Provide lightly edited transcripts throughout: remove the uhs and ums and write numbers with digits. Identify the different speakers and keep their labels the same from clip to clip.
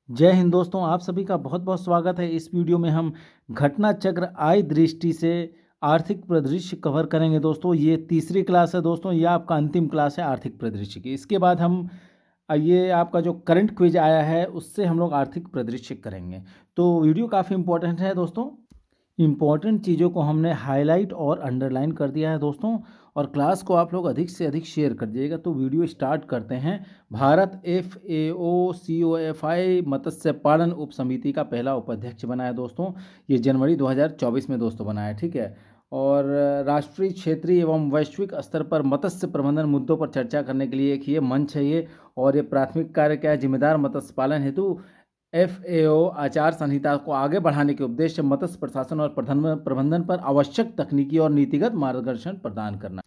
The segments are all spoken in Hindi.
Speaker 1: जय हिंद दोस्तों, आप सभी का बहुत बहुत स्वागत है। इस वीडियो में हम घटना चक्र आय दृष्टि से आर्थिक परिदृश्य कवर करेंगे। दोस्तों ये तीसरी क्लास है। दोस्तों ये आपका अंतिम क्लास है आर्थिक परिदृश्य की। इसके बाद हम ये आपका जो करंट क्विज आया है उससे हम लोग आर्थिक परिदृश्य करेंगे। तो वीडियो काफ़ी इंपॉर्टेंट है दोस्तों। इम्पॉर्टेंट चीज़ों को हमने हाईलाइट और अंडरलाइन कर दिया है दोस्तों, और क्लास को आप लोग अधिक से अधिक शेयर कर दीजिएगा। तो वीडियो स्टार्ट करते हैं। भारत FAO-COFI मत्स्य पालन उप समिति का पहला उपाध्यक्ष बना है दोस्तों। ये जनवरी 2024 में दोस्तों बना है, ठीक है। और राष्ट्रीय, क्षेत्रीय एवं वैश्विक स्तर पर मत्स्य प्रबंधन मुद्दों पर चर्चा करने के लिए एक ये मंच है ये। और ये प्राथमिक कार्य क्या है? जिम्मेदार मत्स्य पालन हेतु FAO आचार संहिता को आगे बढ़ाने के उद्देश्य मत्स्य प्रशासन और प्रबंधन पर आवश्यक तकनीकी और नीतिगत मार्गदर्शन प्रदान करना।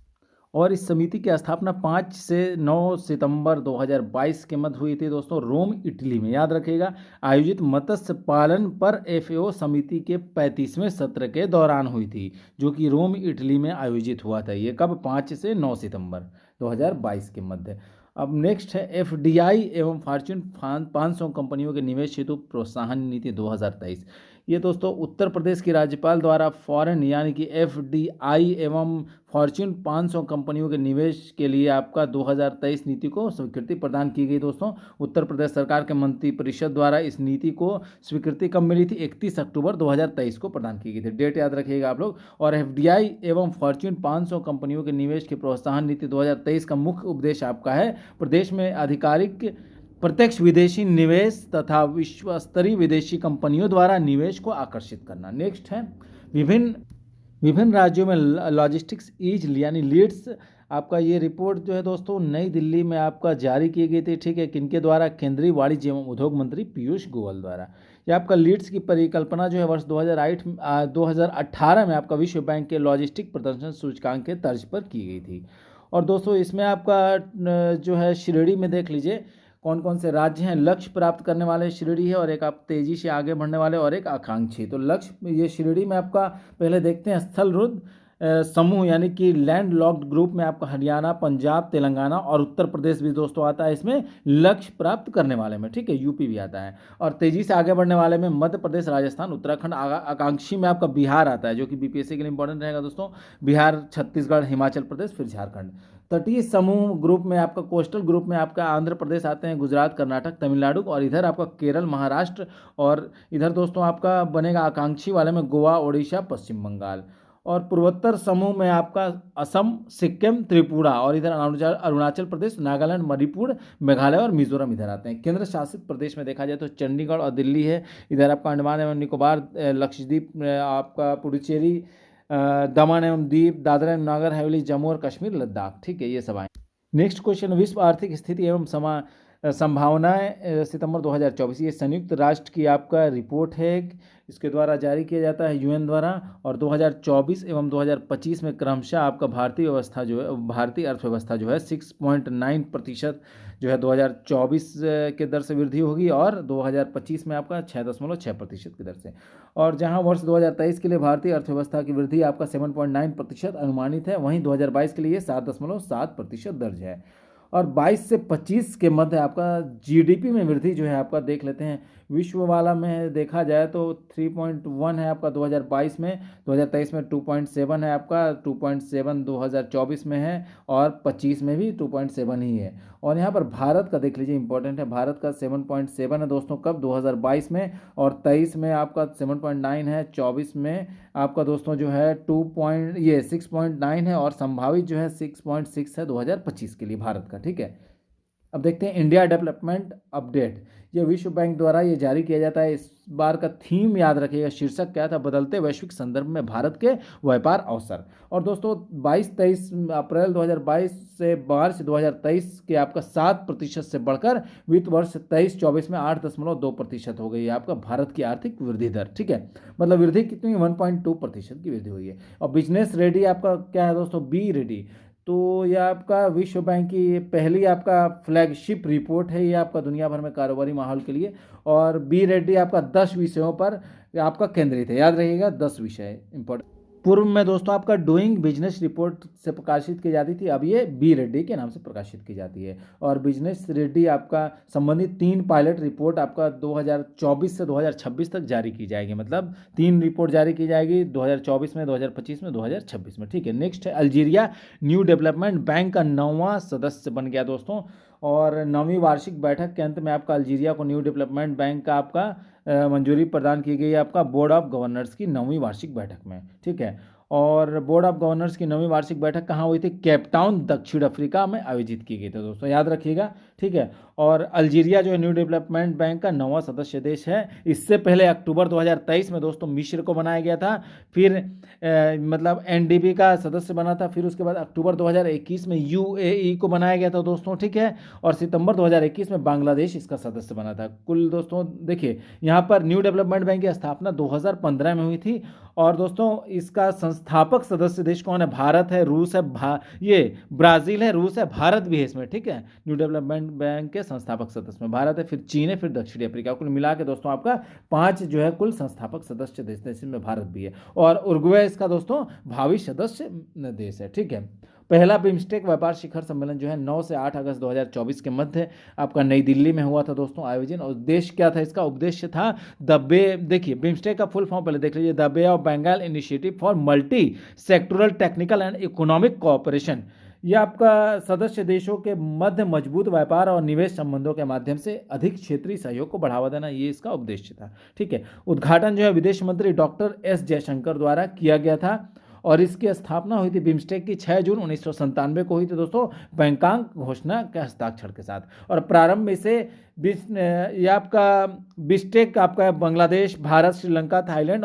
Speaker 1: और इस समिति की स्थापना 5 से 9 सितंबर 2022 के मध्य हुई थी दोस्तों, रोम इटली में। याद रखिएगा, आयोजित मत्स्य पालन पर FAO समिति के 35वें सत्र के दौरान हुई थी, जो कि रोम इटली में आयोजित हुआ था। ये कब? 5 से 9 सितंबर 2022 के मध्य। अब नेक्स्ट है FDI एवं फॉर्च्यून 500 कंपनियों के निवेश हेतु प्रोत्साहन नीति 2023। ये दोस्तों उत्तर प्रदेश की राज्यपाल द्वारा फॉरेन यानी कि FDI एवं फॉर्च्यून 500 कंपनियों के निवेश के लिए आपका 2023 नीति को स्वीकृति प्रदान की गई दोस्तों। उत्तर प्रदेश सरकार के मंत्रिपरिषद द्वारा इस नीति को स्वीकृति कब मिली थी? 31 अक्टूबर 2023 को प्रदान की गई थी। डेट याद रखिएगा आप लोग। और FDI एवं फॉर्च्यून 500 कंपनियों के निवेश की प्रोत्साहन नीति 2023 का मुख्य उद्देश्य आपका है प्रदेश में आधिकारिक प्रत्यक्ष विदेशी निवेश तथा विश्व स्तरीय विदेशी कंपनियों द्वारा निवेश को आकर्षित करना। नेक्स्ट है विभिन्न विभिन्न राज्यों में लॉजिस्टिक्स ईज यानी लीड्स। आपका ये रिपोर्ट जो है दोस्तों नई दिल्ली में आपका जारी की गई थी, ठीक है। किनके द्वारा? केंद्रीय वाणिज्य एवं उद्योग मंत्री पीयूष गोयल द्वारा। ये आपका लीड्स की परिकल्पना जो है वर्ष 2018 में आपका विश्व बैंक के लॉजिस्टिक प्रदर्शन सूचकांक के तर्ज पर की गई थी। और दोस्तों इसमें आपका जो है श्रेणी में देख लीजिए कौन कौन से राज्य हैं। लक्ष्य प्राप्त करने वाले श्रेणी है, और एक आप तेजी से आगे बढ़ने वाले, और एक आकांक्षी। तो लक्ष्य ये श्रेणी में आपका पहले देखते हैं स्थल रुद्ध समूह यानी कि लैंड लॉक्ड ग्रुप में आपका हरियाणा, पंजाब, तेलंगाना और उत्तर प्रदेश भी दोस्तों आता है इसमें लक्ष्य प्राप्त करने वाले में, ठीक है। यूपी भी आता है। और तेजी से आगे बढ़ने वाले में मध्य प्रदेश, राजस्थान, उत्तराखंड। आकांक्षी में आपका बिहार आता है, जो कि BPSC के लिए इंपॉर्टेंट रहेगा दोस्तों। बिहार, छत्तीसगढ़, हिमाचल प्रदेश, फिर झारखंड। तटीय समूह ग्रुप में आपका, कोस्टल ग्रुप में आपका आंध्र प्रदेश आते हैं, गुजरात, कर्नाटक, तमिलनाडु, और इधर आपका केरल, महाराष्ट्र। और इधर दोस्तों आपका बनेगा आकांक्षी वाले में गोवा, ओडिशा, पश्चिम बंगाल। और पूर्वोत्तर समूह में आपका असम, सिक्किम, त्रिपुरा, और इधर अरुणाचल प्रदेश, नागालैंड, मणिपुर, मेघालय और मिजोरम इधर आते हैं। केंद्र शासित प्रदेश में देखा जाए तो चंडीगढ़ और दिल्ली है। इधर आपका अंडमान एवं निकोबार, लक्षद्वीप, आपका पुडुचेरी, दमन एवं दीप, दादरा एवं नागर हवेली, जम्मू और कश्मीर, लद्दाख, ठीक है। ये सब आए। नेक्स्ट क्वेश्चन, विश्व आर्थिक स्थिति एवं संभावनाएं सितंबर 2024। ये संयुक्त राष्ट्र की आपका रिपोर्ट है, इसके द्वारा जारी किया जाता है UN द्वारा। और 2024 एवं 2025 में क्रमशः आपका भारतीय अर्थव्यवस्था जो है 6.9% जो है 2024 के दर से वृद्धि होगी, और 2025 में आपका 6.6% की दर से। और जहां वर्ष 2023 के लिए भारतीय अर्थव्यवस्था की वृद्धि आपका 7.9% अनुमानित है, वहीं 2022 के लिए 7.7% दर्ज है। और 22 से 25 के मध्य आपका GDP में वृद्धि जो है आपका देख लेते हैं। विश्व वाला में देखा जाए तो 3.1 है आपका 2022 में, 2023 में 2.7 है आपका, 2.7 2024 में है, और 25 में भी 2.7 ही है। और यहाँ पर भारत का देख लीजिए, इंपॉर्टेंट है, भारत का 7.7 है दोस्तों, कब? 2022 में। और 23 में आपका 7.9 है, 24 में आपका दोस्तों जो है 6.9 है, और संभावित जो है 6.6 है 2025 के लिए भारत का, ठीक है। अब देखते हैं इंडिया डेवलपमेंट अपडेट। ये विश्व बैंक द्वारा ये जारी किया जाता है। इस बार का थीम याद रखिएगा, शीर्षक क्या था? बदलते वैश्विक संदर्भ में भारत के व्यापार अवसर। और दोस्तों 22-23 अप्रैल 2022 से मार्च 2023 के आपका 7% से बढ़कर वित्त वर्ष 23-24 में 8.2% हो गई है आपका भारत की आर्थिक वृद्धि दर, ठीक है। मतलब वृद्धि कितनी? 1.2% की वृद्धि हुई है। और बिजनेस रेडी आपका क्या है दोस्तों? Be ready. तो यह आपका विश्व बैंक की पहली आपका फ्लैगशिप रिपोर्ट है, ये आपका दुनिया भर में कारोबारी माहौल के लिए। और बी रेड्डी आपका 10 विषयों पर आपका केंद्रित है, याद रहिएगा 10 विषय इंपॉर्टेंट। पूर्व में दोस्तों आपका डूइंग बिजनेस रिपोर्ट से प्रकाशित की जाती थी, अब ये बी रेड्डी के नाम से प्रकाशित की जाती है। और बिजनेस रेड्डी आपका संबंधित 3 पायलट रिपोर्ट आपका 2024 से 2026 तक जारी की जाएगी, मतलब 3 रिपोर्ट जारी की जाएगी 2024 में, 2025 में, 2026 में। ठीक है, नेक्स्ट है अल्जीरिया न्यू डेवलपमेंट बैंक का 9वां सदस्य बन गया दोस्तों। और 9वीं वार्षिक बैठक के अंत में आपका अल्जीरिया को न्यू डेवलपमेंट बैंक का आपका मंजूरी प्रदान की गई है आपका बोर्ड ऑफ गवर्नर्स की 9वीं वार्षिक बैठक में। ठीक है, और बोर्ड ऑफ गवर्नर्स की 9वीं वार्षिक बैठक कहाँ हुई थी? केपटाउन दक्षिण अफ्रीका में आयोजित की गई थी दोस्तों, याद रखिएगा। ठीक है, और अल्जीरिया जो है न्यू डेवलपमेंट बैंक का 9वां सदस्य देश है। इससे पहले अक्टूबर 2023 में दोस्तों मिस्र को बनाया गया था, फिर मतलब एनडीबी का सदस्य बना था, फिर उसके बाद अक्टूबर 2021 में यूएई को बनाया गया था दोस्तों। ठीक है, और सितंबर 2021 में बांग्लादेश इसका सदस्य बना था। कुल दोस्तों देखिए यहाँ पर न्यू डेवलपमेंट बैंक की स्थापना 2015 में हुई थी। और दोस्तों इसका संस्थापक सदस्य देश कौन है? भारत है, रूस है, ये ब्राज़ील है, रूस है, भारत भी है इसमें। ठीक है, न्यू डेवलपमेंट बैंक के संस्थापक सदस्य में भारत है, फिर चीन है, फिर दक्षिण अफ्रीका। कुल मिला के दोस्तों आपका 5 जो है कुल संस्थापक सदस्य देश है, इसमें भारत भी है। और उरुग्वे इसका दोस्तों भावी सदस्य देश है। ठीक है, पहला बिम्स्टेक व्यापार शिखर सम्मेलन जो है 9 से 8 अगस्त 2024 के मध्य आपका नई दिल्ली में हुआ था दोस्तों आयोजन। और उद्देश्य क्या था इसका? उद्देश्य था देखिए बिम्स्टेक का फुल फॉर्म पहले देख लीजिए, the bay of Bengal initiative for multi sectoral technical and economic cooperation. यह आपका सदस्य देशों के मध्य मजबूत व्यापार और निवेश संबंधों के माध्यम से अधिक क्षेत्रीय सहयोग को बढ़ावा देना, ये इसका उद्देश्य था। ठीक है, उद्घाटन जो है विदेश मंत्री डॉक्टर एस जयशंकर द्वारा किया गया था। और इसकी स्थापना हुई थी बिम्स्टेक की 6 जून 1997 को हुई थी दोस्तों, बैंकॉक घोषणा के हस्ताक्षर के साथ। और प्रारंभ में से ये आपका बिम्स्टेक आपका बांग्लादेश, भारत, श्रीलंका, थाईलैंड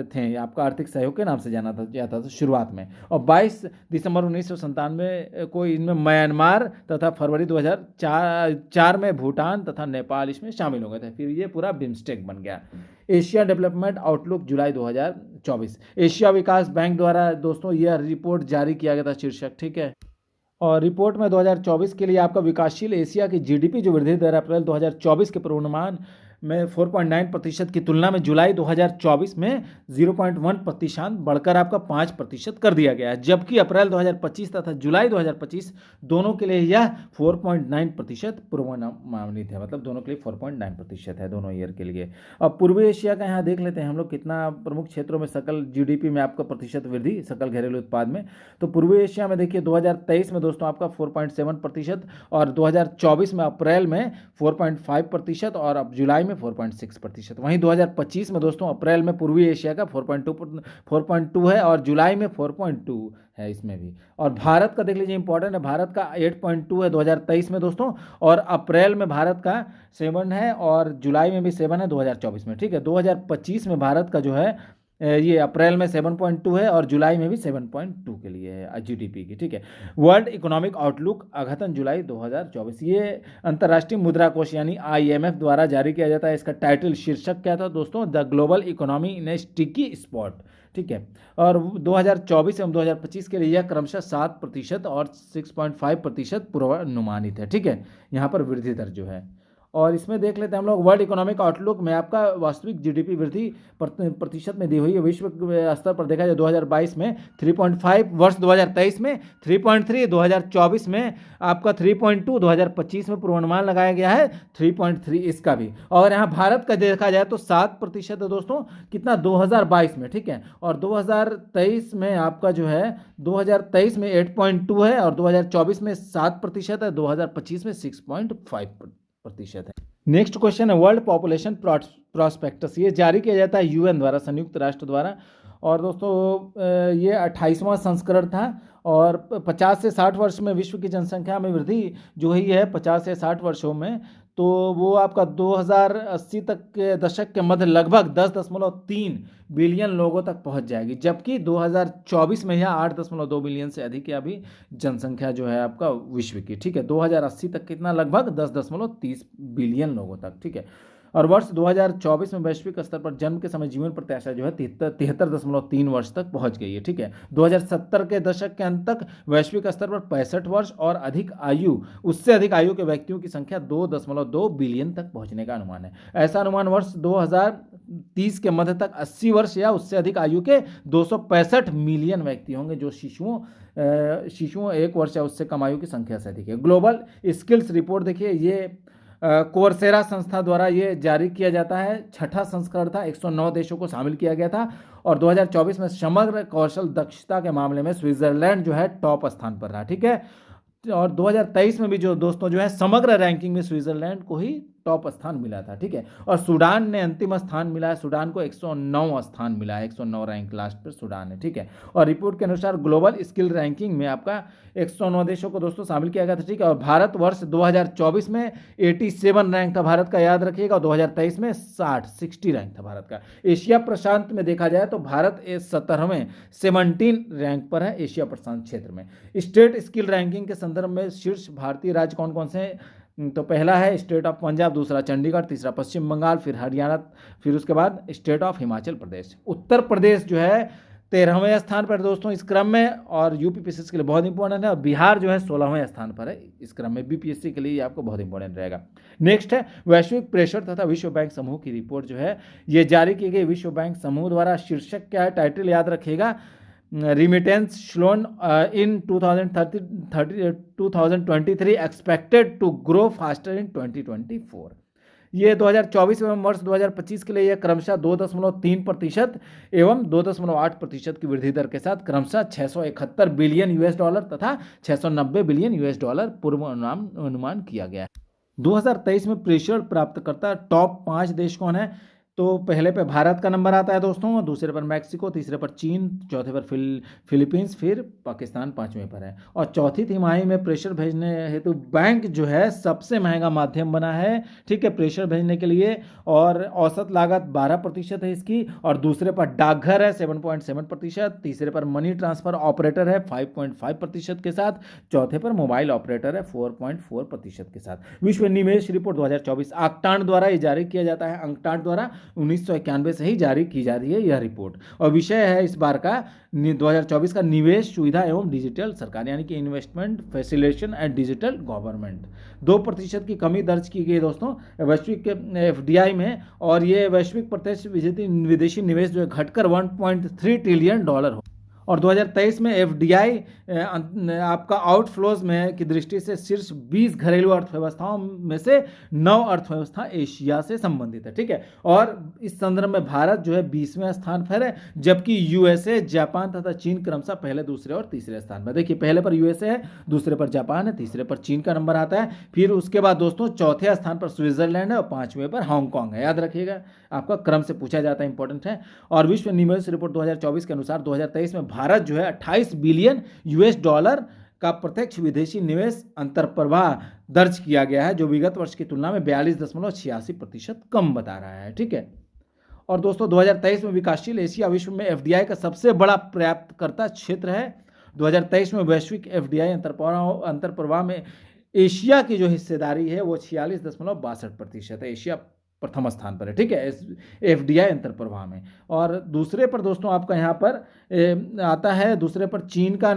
Speaker 1: थे आपका आर्थिक सहयोग के नाम से जाना जाता था शुरुआत में। और 22 दिसंबर 1997 को इनमें म्यांमार तथा फरवरी 2004 में भूटान तथा नेपाल इसमें शामिल हो गए थे। फिर ये पूरा बिम्स्टेक बन गया। एशिया डेवलपमेंट आउटलुक जुलाई 2024, एशिया विकास बैंक द्वारा दोस्तों यह रिपोर्ट जारी किया गया था शीर्षक। ठीक है, और रिपोर्ट में 2024 के लिए आपका विकासशील एशिया की जीडीपी जो वृद्धि दर अप्रैल 2024 के पूर्वानुमान में 4.9% की तुलना में जुलाई 2024 में 0.1% बढ़कर आपका 5% कर दिया गया है। जबकि अप्रैल 2025 तथा जुलाई 2025 दोनों के लिए यह 4.9% पूर्वानुमानित है, मतलब दोनों के लिए 4.9% है दोनों ईयर के लिए। अब पूर्वी एशिया का यहाँ देख लेते हैं हम लोग कितना प्रमुख क्षेत्रों में सकल जीडीपी में आपका प्रतिशत वृद्धि सकल घरेलू उत्पाद में। तो पूर्वी एशिया में देखिए 2023 में दोस्तों आपका 4.7% और 2024 में अप्रैल में 4.5% और अब जुलाई 4.6%। वहीं 2025 में दोस्तों अप्रैल में पूर्वी एशिया का 4.2 है और जुलाई में 4.2 है इसमें भी। और भारत का देख लीजिए इंपॉर्टेंट है, भारत का 8.2 है 2023 में दोस्तों, और अप्रैल में भारत का 7 है और जुलाई में भी 7 है 2024 में। ठीक है, 2025 में भारत का जो है ये अप्रैल में 7.2 है और जुलाई में भी 7.2 के लिए है जीडीपी की। ठीक है, वर्ल्ड इकोनॉमिक आउटलुक अघतन जुलाई 2024, ये अंतर्राष्ट्रीय मुद्रा कोष यानी IMF द्वारा जारी किया जाता है। इसका टाइटल शीर्षक क्या था दोस्तों? The global economy in A sticky spot. ठीक है, और 2024 एवं 2025 के लिए यह क्रमशः 7% और 6.5% पूर्वानुमानित है। ठीक है, यहाँ पर वृद्धि दर जो है। और इसमें देख लेते हैं हम लोग वर्ल्ड इकोनॉमिक आउटलुक में आपका वास्तविक जीडीपी वृद्धि प्रतिशत में दी हुई है। विश्व स्तर पर देखा जाए 2022 में 3.5, वर्ष 2023 में 3.3, 2024 में आपका 3.2, 2025 में पूर्वानुमान लगाया गया है 3.3 इसका भी। और यहाँ भारत का देखा जाए तो 7% है दोस्तों, कितना? 2022 में। ठीक है, और 2023 में आपका जो है 2023 में 8.2 है और 2024 में 7% है, 2025 में 6.5% है। नेक्स्ट क्वेश्चन है वर्ल्ड पॉपुलेशन प्रॉस्पेक्टस, ये जारी किया जाता है यूएन द्वारा, संयुक्त राष्ट्र द्वारा। और दोस्तों ये 28वां संस्करण था। और 50 से 60 वर्ष में विश्व की जनसंख्या में वृद्धि जो हुई है 50 से 60 वर्षों में, तो वो आपका 2080 तक के दशक के मध्य लगभग 10.3 बिलियन लोगों तक पहुंच जाएगी। जबकि 2024 में यह 8.2 बिलियन से अधिक की अभी जनसंख्या जो है आपका विश्व की। ठीक है, 2080 तक कितना? लगभग 10.30 बिलियन लोगों तक। ठीक है, और वर्ष 2024 में वैश्विक स्तर पर जन्म के समय जीवन प्रत्याशा जो है 73.3 वर्ष तक पहुंच गई है। ठीक है, 2070 के दशक के अंत तक वैश्विक स्तर पर 65 वर्ष और अधिक आयु, उससे अधिक आयु के व्यक्तियों की संख्या 2.2 बिलियन तक पहुंचने का अनुमान है। ऐसा अनुमान वर्ष 2030 के मध्य तक 80 वर्ष या उससे अधिक आयु के 265 मिलियन व्यक्ति होंगे जो शिशुओं 1 वर्ष या उससे कम आयु की संख्या से अधिक है। ग्लोबल स्किल्स रिपोर्ट देखिए, ये कोर्सेरा संस्था द्वारा ये जारी किया जाता है। छठा संस्करण था, 109 देशों को शामिल किया गया था और 2024 में समग्र कौशल दक्षता के मामले में स्विट्जरलैंड जो है टॉप स्थान पर रहा। ठीक है, और 2023 में भी जो दोस्तों जो है समग्र रैंकिंग में स्विट्जरलैंड को ही टॉप स्थान मिला था। ठीक है, और सूडान ने अंतिम स्थान मिला है, सूडान को 109 स्थान मिला है, 109 रैंक लास्ट पर सूडान है। ठीक है, और रिपोर्ट के अनुसार ग्लोबल स्किल रैंकिंग में आपका 109 देशों को दोस्तों शामिल किया गया था। ठीक है, और भारत वर्ष 2024 में 87 रैंक था भारत का, याद रखिएगा, और 2023 में 60 रैंक था भारत का। एशिया प्रशांत में देखा जाए तो भारत 17 रैंक पर है एशिया प्रशांत क्षेत्र में। स्टेट स्किल रैंकिंग के संदर्भ में शीर्ष भारतीय राज्य कौन कौन से हैं? तो पहला है स्टेट ऑफ पंजाब, दूसरा चंडीगढ़, तीसरा पश्चिम बंगाल, फिर हरियाणा, फिर उसके बाद स्टेट ऑफ हिमाचल प्रदेश। उत्तर प्रदेश जो है 13वें स्थान पर दोस्तों इस क्रम में, और यूपीपीएससी के लिए बहुत इंपॉर्टेंट है। और बिहार जो है 16वें स्थान पर है इस क्रम में, बीपीएससी के लिए आपको बहुत इंपॉर्टेंट रहेगा। नेक्स्ट है वैश्विक प्रेशर तथा विश्व बैंक समूह की रिपोर्ट जो है ये जारी की गई विश्व बैंक समूह द्वारा। शीर्षक क्या है, टाइटल याद रखिएगा, remittance slowed in 2023 expected to grow faster in 2024। ये 2024 एवं वर्ष 2025 के लिए यह क्रमशः 2.3% एवं 2.8% की वृद्धि दर के साथ क्रमशः 671 बिलियन यूएस डॉलर तथा 690 बिलियन यूएस डॉलर पूर्व अनुमान किया गया है। 2023 में प्रेशर प्राप्तकर्ता टॉप 5 देश कौन है? तो पहले पे भारत का नंबर आता है दोस्तों, दूसरे पर मैक्सिको, तीसरे पर चीन, चौथे पर फिलीपींस, फिर पाकिस्तान 5वें पर है। और चौथी तिमाही में प्रेशर भेजने हेतु बैंक जो है सबसे महंगा माध्यम बना है। ठीक है, प्रेशर भेजने के लिए, और औसत लागत 12% है इसकी। और दूसरे पर डाकघर है 7.7%, तीसरे पर मनी ट्रांसफर ऑपरेटर है 5.5% के साथ, चौथे पर मोबाइल ऑपरेटर है 4.4% के साथ। विश्व निवेश रिपोर्ट 2024 आक्टांड द्वारा ये जारी किया जाता है, अंकटांड द्वारा 1991 से ही जारी की जा रही है यह रिपोर्ट। और विषय है इस बार का 2024 का निवेश सुविधा एवं डिजिटल सरकार, यानी कि investment facilitation and digital government. 2% की कमी दर्ज की गई दोस्तों वैश्विक एफडीआई में, और ये वैश्विक प्रत्यक्ष विदेशी निवेश जो है घटकर 1.3 ट्रिलियन डॉलर हो। और 2023 में एफडीआई आपका आउटफ्लोज में की दृष्टि से शीर्ष 20 घरेलू अर्थव्यवस्थाओं में से 9 अर्थव्यवस्था एशिया से संबंधित है। ठीक है, और इस संदर्भ में भारत जो है 20वें स्थान पर है, जबकि यूएसए, जापान तथा चीन क्रमशः पहले, दूसरे और तीसरे स्थान पर। देखिए, पहले पर यूएसए है, दूसरे पर जापान है, तीसरे पर चीन का नंबर आता है, फिर उसके बाद दोस्तों चौथे स्थान पर स्विट्जरलैंड है और 5वें पर हांगकांग है। याद रखिएगा, आपका क्रम से पूछा जाता है, इंपॉर्टेंट है। और विश्व निवेश रिपोर्ट 2024 के अनुसार 2023 में भारत जो है 28 बिलियन यूएस डॉलर का प्रत्यक्ष विदेशी निवेश अंतर्प्रवाह दर्ज किया गया है, जो विगत वर्ष की तुलना में 42.86% कम बता रहा है। ठीक है, और दोस्तों 2023 में विकासशील एशिया विश्व में एफडीआई का सबसे बड़ा प्राप्तकर्ता क्षेत्र है। 2023 में वैश्विक एफडीआई अंतर्प्रवाह में एशिया की जो हिस्सेदारी है वो 46.62% है। एशिया प्रथम स्थान पर है। ठीक है, एफडीआई अंतर्प्रवाह में। और दूसरे पर दोस्तों आपका यहाँ पर आता है, दूसरे पर चीन का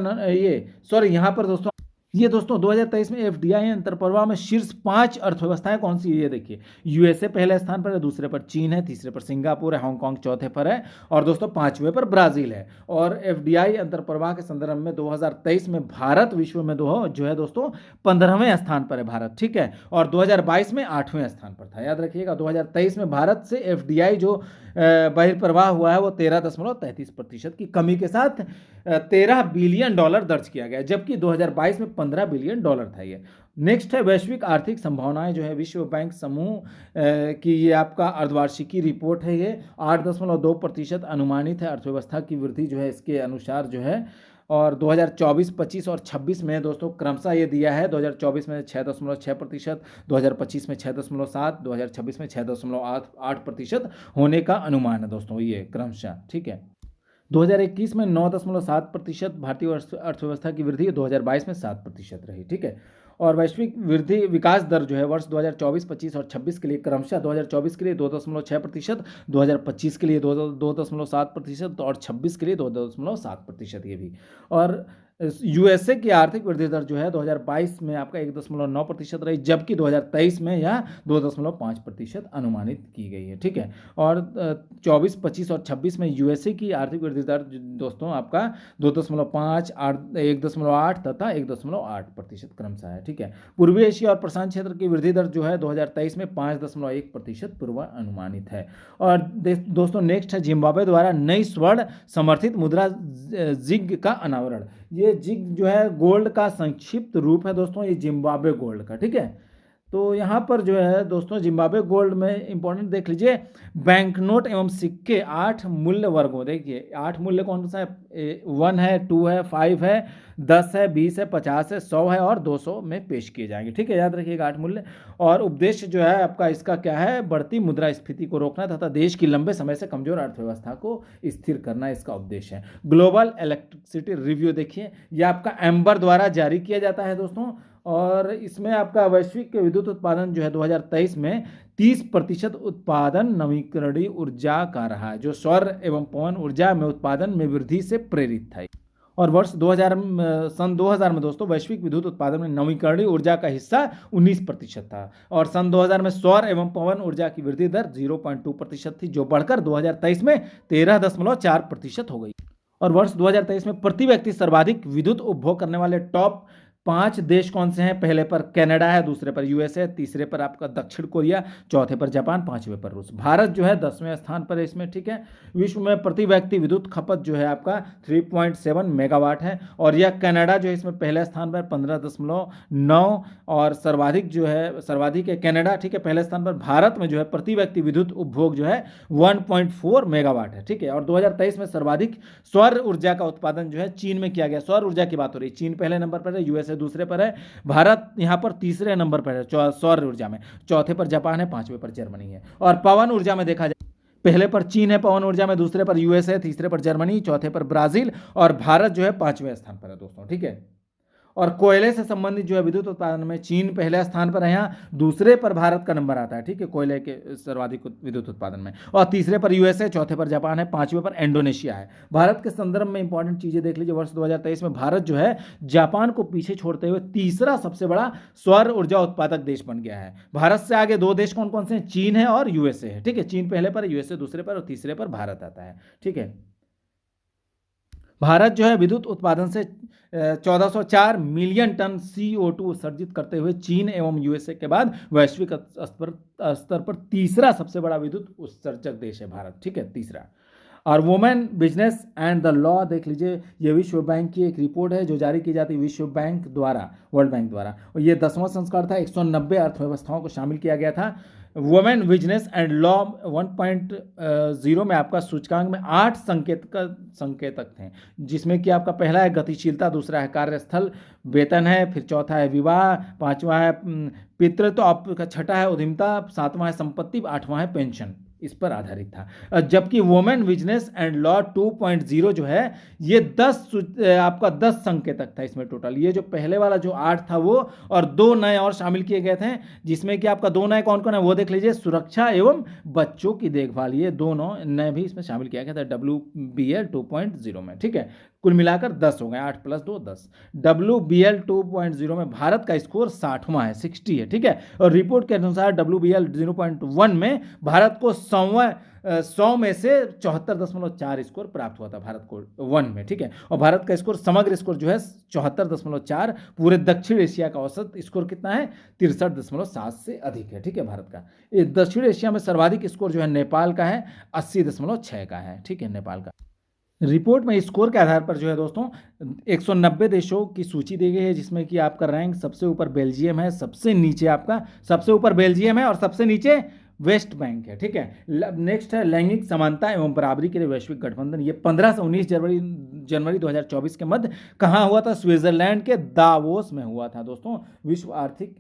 Speaker 1: यहाँ पर दोस्तों ये दोस्तों 2023 में एफडीआई अंतर्प्रवाह में शीर्ष 5 अर्थव्यवस्थाएं कौन सी है ये देखिए। यूएसए पहले स्थान पर है, दूसरे पर चीन है, तीसरे पर सिंगापुर है, हांगकांग चौथे पर है, और दोस्तों 5वें पर ब्राजील है। और एफडीआई अंतर्प्रवाह के संदर्भ में 2023 में भारत विश्व में जो है दोस्तों 15वें स्थान पर है भारत। ठीक है, और 2022 में 8वें स्थान पर था। याद रखिएगा, 2023 में भारत से एफडीआई जो बहिर्प्रवाह हुआ है वो 13.33% की कमी के साथ 13 बिलियन डॉलर दर्ज किया गया, जबकि 2022 में 15 बिलियन डॉलर था ये। नेक्स्ट है वैश्विक आर्थिक संभावनाएं, जो है विश्व बैंक समूह की ये आपका अर्धवार्षिकी रिपोर्ट है। ये 8.2% अनुमानित है अर्थव्यवस्था की वृद्धि जो है इसके अनुसार जो है। और 2024, 25 और 26 में दोस्तों क्रमशः ये दिया है। 2024 में 6.6%, 2025 में 6.7%, 2026 में 6.8% होने का अनुमान है दोस्तों ये क्रमशः। ठीक है, 2021 में 9.7% भारतीय अर्थव्यवस्था की वृद्धि, 2022 में 7% रही। ठीक है, और वैश्विक वृद्धि विकास दर जो है वर्ष 2024, 25 और 26 के लिए क्रमशः 2024 के लिए 2.6%, 2025 के लिए 2.7% और 26 के लिए 2.7% ये भी। और यूएसए की आर्थिक वृद्धि दर जो है 2022 में आपका 1.9% रही, जबकि 2023 में यह 2.5% अनुमानित की गई है, ठीक है। और 24, 25 और 26 में यूएसए की आर्थिक वृद्धि दर दोस्तों आपका 2.5, 1.8 तथा 1.8% क्रमशः है, ठीक है। पूर्वी एशिया और प्रशांत क्षेत्र की वृद्धि दर जो है 2023 में 5.1% पूर्वानुमानित है। और दोस्तों नेक्स्ट है जिम्बाब्वे द्वारा नई स्वर्ण समर्थित मुद्रा जिग का अनावरण। ये जिग जो है गोल्ड का संक्षिप्त रूप है दोस्तों, ये जिम्बाब्वे गोल्ड का, ठीक है। तो यहाँ पर जो है दोस्तों जिम्बाब्वे गोल्ड में इंपॉर्टेंट देख लीजिए, बैंक नोट एवं सिक्के 8 मूल्य वर्गों, देखिए 8 मूल्य कौन सा है, 1 है, 2 है, 5 है, 10 है, 20 है, 50 है, 100 है और 200 में पेश किए जाएंगे, ठीक है, याद रखिएगा 8 मूल्य। और उद्देश्य जो है आपका इसका क्या है, बढ़ती मुद्रास्फीति को रोकना तथा देश की लंबे समय से कमजोर अर्थव्यवस्था को स्थिर करना इसका उद्देश्य है। ग्लोबल इलेक्ट्रिसिटी रिव्यू देखिए, यह आपका एम्बर द्वारा जारी किया जाता है दोस्तों, और इसमें आपका वैश्विक विद्युत उत्पादन जो है 2023 में 30% उत्पादन नवीकरणीय ऊर्जा का रहा है, जो सौर एवं पवन ऊर्जा में उत्पादन में वृद्धि से प्रेरित था। और वर्ष 2000 सन 2000 में दोस्तों वैश्विक विद्युत उत्पादन में नवीकरणीय ऊर्जा का हिस्सा 19% था, और सन 2000 में सौर एवं पवन ऊर्जा की वृद्धि दर 0.2% थी, जो बढ़कर 2023 में 13.4% हो गई। और वर्ष 2023 में प्रति व्यक्ति सर्वाधिक विद्युत उपभोग करने वाले टॉप 5 देश कौन से हैं? पहले पर कनाडा है, दूसरे पर यूएसए, तीसरे पर आपका दक्षिण कोरिया, चौथे पर जापान, पांचवें पर रूस। भारत जो है 10वें स्थान पर है इसमें, ठीक है। विश्व में प्रति व्यक्ति विद्युत खपत जो है आपका 3.7 मेगावाट है, और यह कनाडा जो है इसमें पहले स्थान पर 15.9, और सर्वाधिक है कनाडा, ठीक है, पहले स्थान पर। भारत में जो है प्रति व्यक्ति विद्युत उपभोग जो है 1.4 मेगावाट है, ठीक है। और 2023 में सर्वाधिक सौर ऊर्जा का उत्पादन जो है चीन में किया गया। सौर ऊर्जा की बात हो रही है, चीन पहले नंबर पर है, यूएसए दूसरे पर है, भारत यहां पर तीसरे नंबर पर है सौर ऊर्जा में, चौथे पर जापान है, पांचवें पर जर्मनी है। और पवन ऊर्जा में देखा जाए, पहले पर चीन है पवन ऊर्जा में, दूसरे पर यूएसए, तीसरे पर जर्मनी, चौथे पर ब्राजील, और भारत जो है 5वें स्थान पर है दोस्तों, ठीक है। और कोयले से संबंधित जो है विद्युत उत्पादन में चीन पहले स्थान पर है, यहाँ दूसरे पर भारत का नंबर आता है, ठीक है, कोयले के सर्वाधिक विद्युत उत्पादन में। और तीसरे पर यूएसए, चौथे पर जापान है, पांचवें पर इंडोनेशिया है। भारत के संदर्भ में इंपॉर्टेंट चीजें देख लीजिए, वर्ष 2023 में भारत जो है जापान को पीछे छोड़ते हुए तीसरा सबसे बड़ा सौर ऊर्जा उत्पादक देश बन गया है। भारत से आगे 2 देश कौन कौन से हैं? चीन है और यूएसए है, ठीक है। चीन पहले पर, यूएसए दूसरे पर, और तीसरे पर भारत आता है, ठीक है। भारत जो है विद्युत उत्पादन से 1404 मिलियन टन CO2 उत्सर्जित करते हुए चीन एवं यूएसए के बाद वैश्विक स्तर पर तीसरा सबसे बड़ा विद्युत उत्सर्जक देश है भारत, ठीक है, तीसरा। और women business and the law देख लीजिए, ये विश्व बैंक की एक रिपोर्ट है जो जारी की जाती है विश्व बैंक द्वारा, वर्ल्ड बैंक द्वारा, और ये 10वां संस्करण था। 190 अर्थव्यवस्थाओं को शामिल किया गया था। वुमेन बिजनेस एंड लॉ 1.0 में आपका सूचकांक में 8 संकेतक थे, जिसमें कि आपका पहला है गतिशीलता, दूसरा है कार्यस्थल वेतन है, फिर चौथा है विवाह, पांचवा है पितृत्व, आपका छठा है उद्यमिता, सातवां है संपत्ति, आठवां है पेंशन, इस पर आधारित था। जबकि वुमेन बिजनेस एंड लॉ 2.0 जो है ये 10 संकेतक था इसमें टोटल। ये जो पहले वाला जो 8 था वो, और 2 नए और शामिल किए गए थे, जिसमें कि आपका 2 नए कौन कौन है वो देख लीजिए, सुरक्षा एवं बच्चों की देखभाल, ये दोनों नए भी इसमें शामिल किया गया था WBL 2.0 में, ठीक है। कुल मिलाकर 10 हो गए, 8 + 2 10। WBL 2.0 में भारत का स्कोर 60वां है, 60 है, ठीक है। और रिपोर्ट के अनुसार WBL 0.1 में भारत को 100 में से 74.4 स्कोर प्राप्त हुआ था भारत को 1 में, ठीक है। और भारत का स्कोर, समग्र स्कोर जो है 74.4, पूरे दक्षिण एशिया का औसत स्कोर कितना है? 63.7 से अधिक है, ठीक है, भारत का। ये दक्षिण एशिया में सर्वाधिक स्कोर जो है नेपाल का है, 80.6 का है, ठीक है, नेपाल का। रिपोर्ट में स्कोर के आधार पर जो है दोस्तों 190 देशों की सूची दी गई है, जिसमें कि आपका रैंक सबसे ऊपर बेल्जियम है, सबसे नीचे आपका सबसे ऊपर बेल्जियम है, और सबसे नीचे वेस्ट बैंक है, ठीक है। नेक्स्ट है लैंगिक समानता एवं बराबरी के लिए वैश्विक गठबंधन। ये 15 से 19 जनवरी 2024 के मध्य कहाँ हुआ था? स्विट्जरलैंड के दावोस में हुआ था दोस्तों। विश्व आर्थिक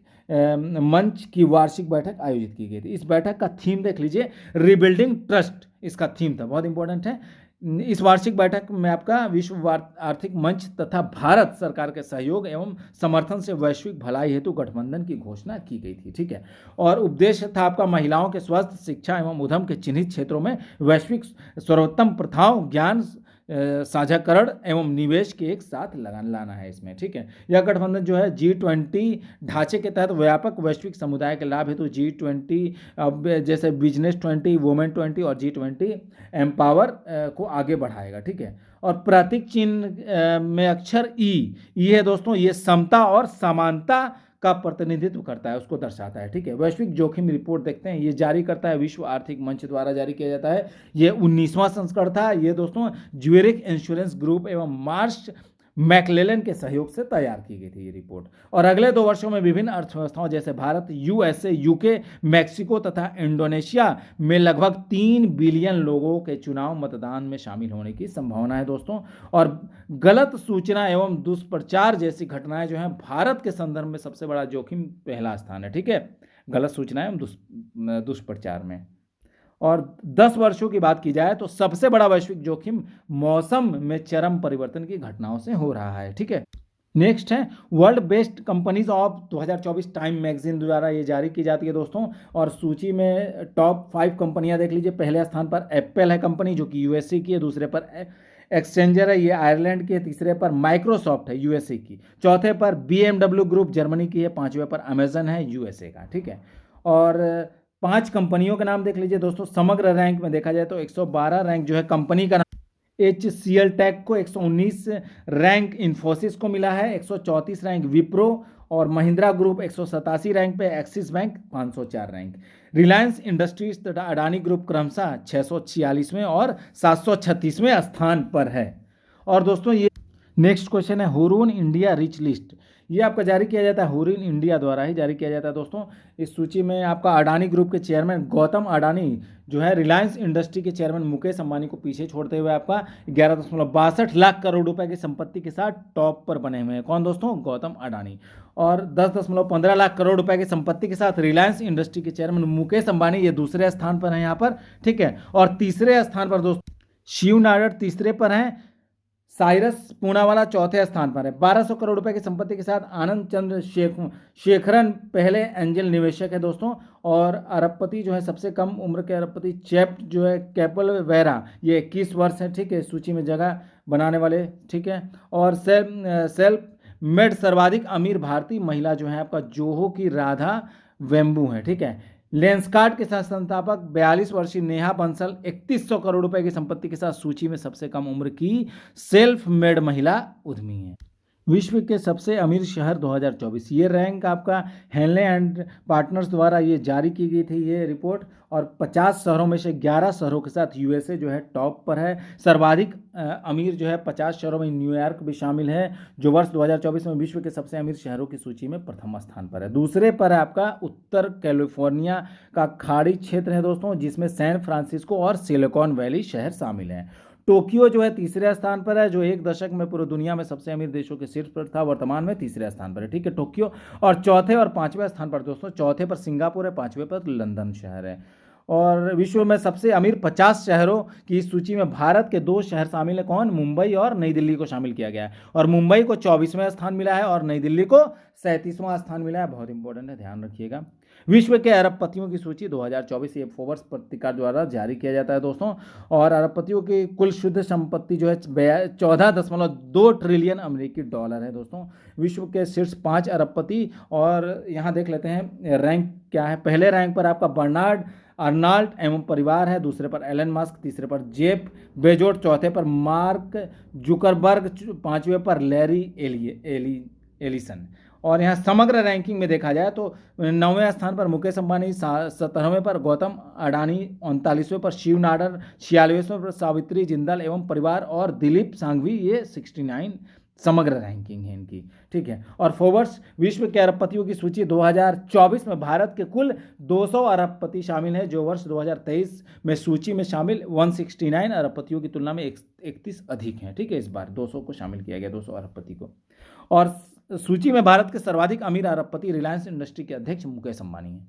Speaker 1: मंच की वार्षिक बैठक आयोजित की गई थी। इस बैठक का थीम देख लीजिए, रिबिल्डिंग ट्रस्ट इसका थीम था, बहुत इंपॉर्टेंट है। इस वार्षिक बैठक में आपका विश्व आर्थिक मंच तथा भारत सरकार के सहयोग एवं समर्थन से वैश्विक भलाई हेतु गठबंधन की घोषणा की गई थी, ठीक है। और उद्देश्य था आपका महिलाओं के स्वास्थ्य, शिक्षा एवं उद्यम के चिन्हित क्षेत्रों में वैश्विक सर्वोत्तम प्रथाओं, ज्ञान साझाकरण एवं निवेश के एक साथ लाना है इसमें, ठीक है। यह गठबंधन जो है G20 ढांचे के तहत व्यापक वैश्विक समुदाय के लाभ हेतु G20 जैसे बिजनेस 20, वुमेन 20 और G20 एम्पावर को आगे बढ़ाएगा, ठीक है। और प्रतीक चिन्ह में अक्षर ई है दोस्तों, ये समता और समानता का प्रतिनिधित्व करता है, उसको दर्शाता है, ठीक है। वैश्विक जोखिम रिपोर्ट देखते हैं, ये जारी करता है विश्व आर्थिक मंच द्वारा जारी किया जाता है। ये 19वां संस्करण था। ये दोस्तों ज्यूरिख इंश्योरेंस ग्रुप एवं मार्श मैकलेलन के सहयोग से तैयार की गई थी ये रिपोर्ट। और अगले 2 वर्षों में विभिन्न अर्थव्यवस्थाओं जैसे भारत, यूएसए, यूके, मैक्सिको तथा इंडोनेशिया में लगभग 3 बिलियन लोगों के चुनाव मतदान में शामिल होने की संभावना है दोस्तों। और गलत सूचना एवं दुष्प्रचार जैसी घटनाएं जो हैं भारत के संदर्भ में सबसे बड़ा जोखिम पहला स्थान है, ठीक है, गलत सूचना एवं दुष्प्रचार में। और 10 वर्षों की बात की जाए तो सबसे बड़ा वैश्विक जोखिम मौसम में चरम परिवर्तन की घटनाओं से हो रहा है, ठीक है। नेक्स्ट है world best companies of 2024 time magazine द्वारा ये जारी की जाती है दोस्तों। और सूची में टॉप 5 कंपनियां देख लीजिए। पहले स्थान पर एप्पल है कंपनी, जो कि यूएसए की है। दूसरे पर एक्सचेंजर है, ये आयरलैंड की है। तीसरे पर माइक्रोसॉफ्ट है, यूएसए की। चौथे पर BMW ग्रुप जर्मनी की है। 5वें पर अमेजन है, यूएसए का, ठीक है। और 5 कंपनियों के नाम देख लीजिए दोस्तों। समग्र रैंक में देखा जाए तो 112 रैंक जो है कंपनी का HCL टेक को, 119 रैंक इन्फोसिस को मिला है, 134 रैंक विप्रो और महिंद्रा ग्रुप 187 रैंक पे, axis bank 504 rank. Reliance industries तथा अडानी ग्रुप क्रमशः 646वें और 736वें स्थान पर है। और दोस्तों ये नेक्स्ट क्वेश्चन है हुरून इंडिया रिच लिस्ट। ये आपका जारी किया जाता है हुरून इंडिया द्वारा ही जारी किया जाता है दोस्तों। इस सूची में आपका अडानी ग्रुप के चेयरमैन गौतम अडानी जो है रिलायंस इंडस्ट्री के चेयरमैन मुकेश अंबानी को पीछे छोड़ते हुए आपका 11.62 लाख करोड़ रुपए की संपत्ति के साथ टॉप पर बने हुए हैं। कौन दोस्तों? गौतम अडानी। और 10.15 लाख करोड़ रुपए की संपत्ति के साथ रिलायंस इंडस्ट्री के चेयरमैन मुकेश अंबानी ये दूसरे स्थान पर हैं यहाँ पर, ठीक है। और तीसरे स्थान पर दोस्तों शिव नाडर तीसरे पर हैं। साइरस पूनावाला चौथे स्थान पर है। 1200 करोड़ रुपए की संपत्ति के साथ आनंद चंद्र शेखरन पहले एंजल निवेशक है दोस्तों। और अरबपति जो है सबसे कम उम्र के अरबपति चैप जो है कैपल वेरा, ये 21 वर्ष है, ठीक है, सूची में जगह बनाने वाले, ठीक है। और सेल्फ मेड सर्वाधिक अमीर भारतीय महिला जो है आपका जोहो की राधा वेम्बू है, ठीक है। लेंसकार्ट के साथ संस्थापक 42 वर्षीय नेहा बंसल 3100 करोड़ रुपए की संपत्ति के साथ सूची में सबसे कम उम्र की सेल्फ मेड महिला उद्यमी है। विश्व के सबसे अमीर शहर 2024, ये रैंक आपका हेनले एंड पार्टनर्स द्वारा ये जारी की गई थी ये रिपोर्ट। और 50 शहरों में से 11 शहरों के साथ यूएसए जो है टॉप पर है। सर्वाधिक अमीर जो है 50 शहरों में न्यूयॉर्क भी शामिल है, जो वर्ष 2024 में विश्व के सबसे अमीर शहरों की सूची में प्रथम स्थान पर है। दूसरे पर है आपका उत्तर कैलिफोर्निया का खाड़ी क्षेत्र है दोस्तों, जिसमें सैन फ्रांसिस्को और सिलिकॉन वैली शहर शामिल हैं। टोक्यो जो है तीसरे स्थान पर है, जो एक दशक में पूरी दुनिया में सबसे अमीर देशों के शीर्ष पर था, वर्तमान में तीसरे स्थान पर है, ठीक है, टोक्यो। और चौथे और पांचवें स्थान पर दोस्तों, चौथे पर सिंगापुर है, पांचवें पर लंदन शहर है। और विश्व में सबसे अमीर 50 शहरों की सूची में भारत के 2 शहर शामिल है। कौन? मुंबई और नई दिल्ली को शामिल किया गया है। और मुंबई को 24वें स्थान मिला है और नई दिल्ली को 37वां स्थान मिला है। बहुत इंपॉर्टेंट है, ध्यान रखिएगा। विश्व के अरबपतियों की सूची 2024 ये फोर्ब्स पत्रिका द्वारा जारी किया जाता है दोस्तों। और अरबपतियों की कुल शुद्ध संपत्ति जो है 14.2 ट्रिलियन अमेरिकी डॉलर है दोस्तों। विश्व के शीर्ष 5 अरबपति, और यहाँ देख लेते हैं रैंक क्या है। पहले रैंक पर आपका बर्नार्ड अर्नाल्ड एवं परिवार है। दूसरे पर एलन मस्क, तीसरे पर जेफ बेजोस, चौथे पर मार्क जुकरबर्ग, 5वें पर लैरी एलिसन। और यहाँ समग्र रैंकिंग में देखा जाए तो 9वें स्थान पर मुकेश अंबानी, 17वें पर गौतम अडानी, 39वें पर शिव नाडर, 46वें पर सावित्री जिंदल एवं परिवार, और दिलीप सांघवी, ये 69 समग्र रैंकिंग है इनकी, ठीक है। और फोर्ब्स विश्व के अरबपतियों की सूची 2024 में भारत के कुल 200 अरबपति शामिल है, जो वर्ष 2023 में सूची में शामिल 169 अरबपतियों की तुलना में 31 अधिक हैं, ठीक है। इस बार 200 को शामिल किया गया, 200 अरबपति को। और सूची में भारत के सर्वाधिक अमीर अरबपति रिलायंस इंडस्ट्री के अध्यक्ष मुकेश अंबानी हैं।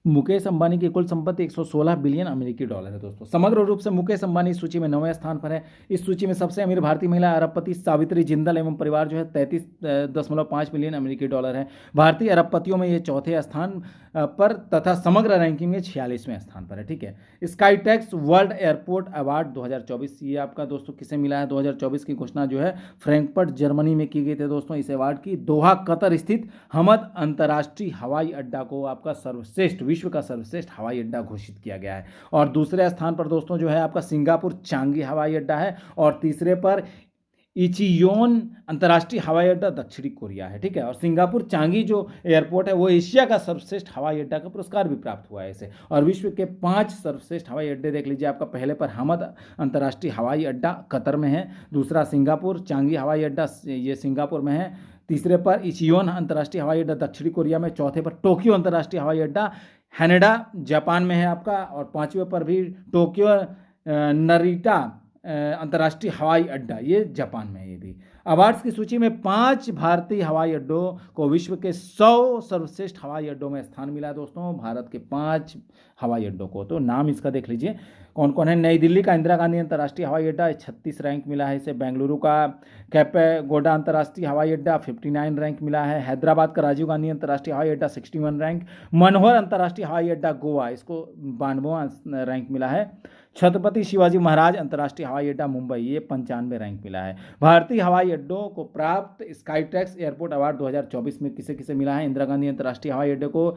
Speaker 1: मुकेश अंबानी की कुल संपत्ति 116 बिलियन अमेरिकी डॉलर है दोस्तों। समग्र रूप से मुकेश अंबानी इस सूची में 9वें स्थान पर है। इस सूची में सबसे अमीर भारतीय महिला अरबपति सावित्री जिंदल एवं परिवार जो है 33.5 मिलियन अमेरिकी डॉलर है। भारतीय अरबपतियों में ये चौथे स्थान पर तथा समग्र रैंकिंग में 46वें स्थान पर है। ठीक है, स्काईटेक्स वर्ल्ड एयरपोर्ट अवार्ड 2024 ये आपका दोस्तों किसे मिला है? 2024 की घोषणा जो है फ्रैंकफर्ट जर्मनी में की गई थी दोस्तों। इस अवार्ड की दोहा कतर स्थित हमद अंतर्राष्ट्रीय हवाई अड्डा को आपका सर्वश्रेष्ठ, विश्व का सर्वश्रेष्ठ हवाई अड्डा घोषित किया गया है। और दूसरे स्थान पर दोस्तों जो है आपका सिंगापुर चांगी हवाई अड्डा है और तीसरे पर इचियोन अंतर्राष्ट्रीय हवाई अड्डा दक्षिणी कोरिया है। ठीक है, और सिंगापुर चांगी जो एयरपोर्ट है वो एशिया का सर्वश्रेष्ठ हवाई अड्डा का पुरस्कार भी प्राप्त हुआ है इसे। और विश्व के 5 सर्वश्रेष्ठ हवाई अड्डे देख लीजिए, आपका पहले पर हमद अंतर्राष्ट्रीय हवाई अड्डा कतर में है, दूसरा सिंगापुर चांगी हवाई अड्डा ये सिंगापुर में है, तीसरे पर इचियोन अंतर्राष्ट्रीय हवाई अड्डा दक्षिणी कोरिया में, चौथे पर टोक्यो अंतर्राष्ट्रीय हवाई अड्डा हैनेडा जापान में है आपका, और पांचवें पर भी टोक्यो नरीटा अंतर्राष्ट्रीय हवाई अड्डा ये जापान में है। ये भी अवार्ड्स की सूची में 5 भारतीय हवाई अड्डों को विश्व के 100 सर्वश्रेष्ठ हवाई अड्डों में स्थान मिला है दोस्तों। भारत के 5 हवाई अड्डों को, तो नाम इसका देख लीजिए कौन कौन है। नई दिल्ली का इंदिरा गांधी अंतर्राष्ट्रीय हवाई अड्डा 36 रैंक मिला है इसे। बेंगलुरु का कैपेगोडा अंतर्राष्ट्रीय हवाई अड्डा 59 रैंक मिला है। हैदराबाद का राजीव गांधी अंतर्राष्ट्रीय हवाई अड्डा 61 रैंक। मनोहर अंतर्राष्ट्रीय हवाई अड्डा गोवा, इसको 92वां रैंक मिला है। छत्रपति शिवाजी महाराज अंतर्राष्ट्रीय हवाई अड्डा मुंबई, ये 95 रैंक मिला है। भारतीय हवाई अड्डों को प्राप्त स्काईट्रैक्स एयरपोर्ट अवार्ड 2024 में किसे किसे मिला है? इंदिरा गांधी अंतर्राष्ट्रीय हवाई अड्डे को,